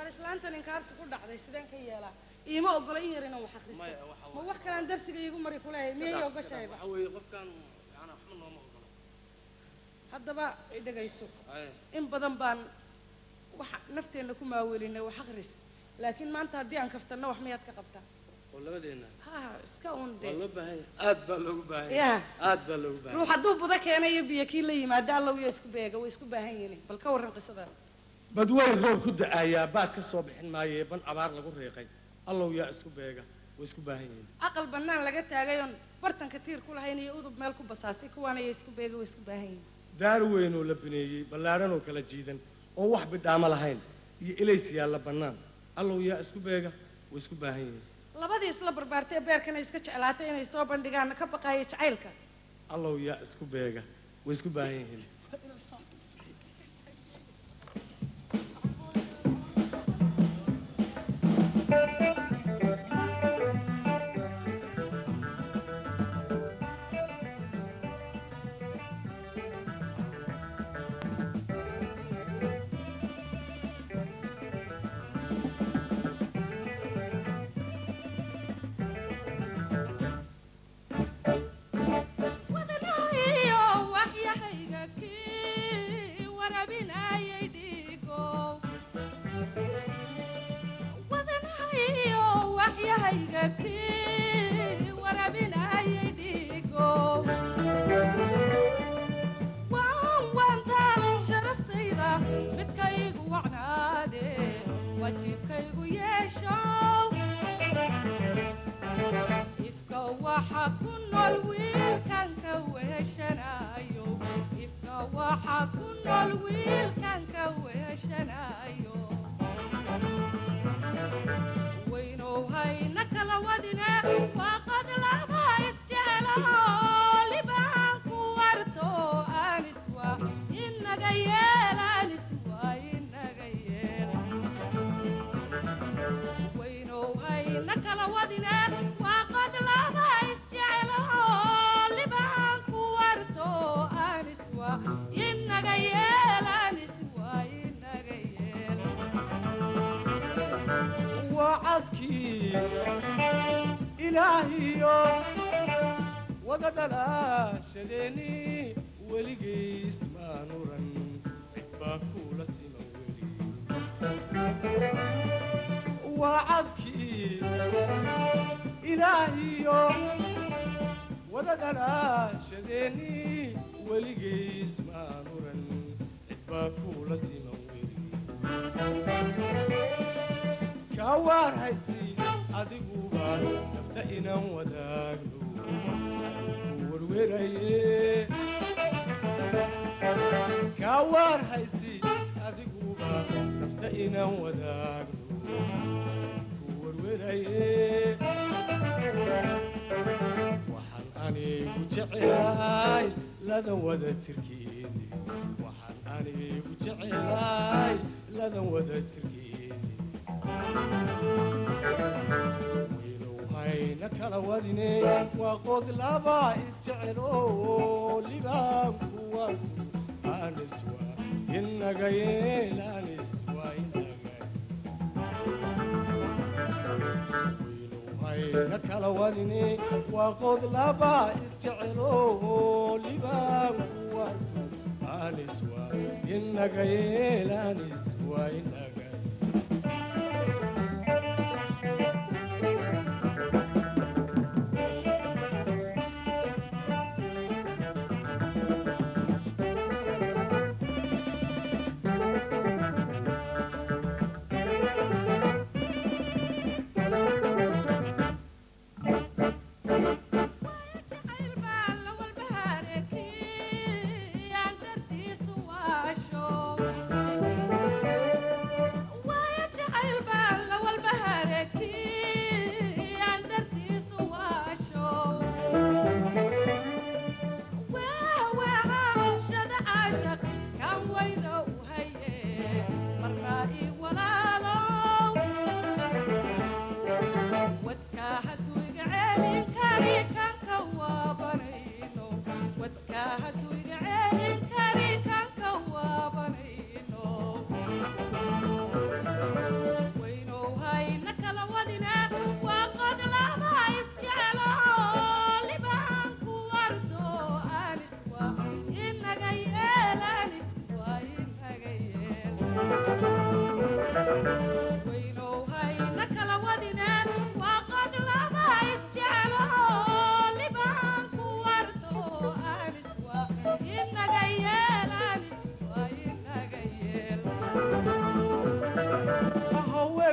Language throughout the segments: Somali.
وارسلانتن إنكارت كل دعوة سيدان كيالا إيما أقول إيه رينا وحخرس ما وح كلام درس يجوا مري كلها مية يوقع شيء بقى هو يقف كان يعني أحمد ما أقول هذا بقى إذا جايسو إن بدن بان نفتي إنكم أولين وحخرس لكن ما أنت هدي عن كفتنا وحميات كقبتها ولا بدينا اسكون دي والله باهي أدبلوا باهي يا أدبلوا باهي روح الضوء ذاك أنا يبي أكيد لي ما دال لو يسكب بيجا ويسكب باهيني بالكور القصة بدوي غور كد آية بعد كالصبح ما يبان عبار لقول ريقي الله يا اسكب بيجا ويسكب باهيني أقل بنان لقيت أجايون برتن كتير كل هيني يؤذب مالكو بساسي كوانا يسكب بيجا ويسكب باهيني دار وينو لبني بلارنو كلا جيدن أو واحد بدعمل هين إليس يلا بنان الله يا اسكب بيجا ويسكب باهيني labadii isla barbaartay beerkana iska jeclaatay inay soo bandhigaan ka baqayo jacaylka الله يا اسكو بيجا ويسكو باهين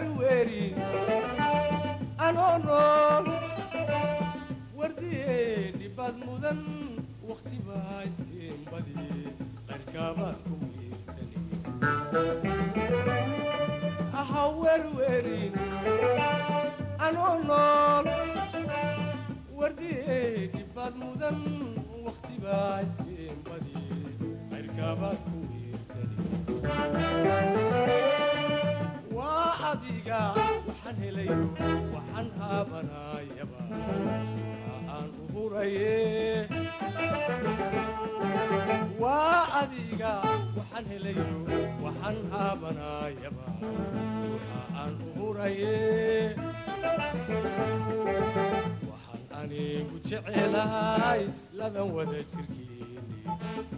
werwerin anoo nool wardiyeedhi baad mudan waqti baa iskeen badi qayrkaabaad ku wiirsani aha werwerin anoo nool wardiyeedhi baad mudan waqti baa iskeen badi qayrkaabaad ku wiirsani waa adiga waxaan helayo waxaan haabanayaba aan u huraye waa adiga waxaan helayo waxaan haabanayaba aan u huraye waxaan anigu jecelahay ladan wada jirkeeni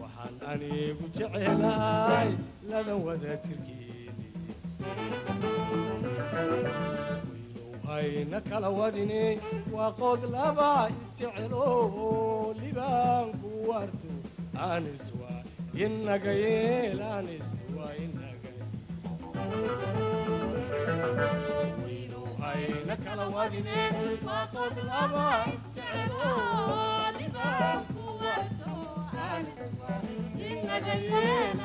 waxaan anigu jecelahay ladan wada jirkeeni hayna kala wadine waa qod laba isjecelo libaanku warto aniswa inaga yeel aniswa inaga waynu hayna kala wadine waa qod laba isjecelo libaanku warto aniswa inaga yeel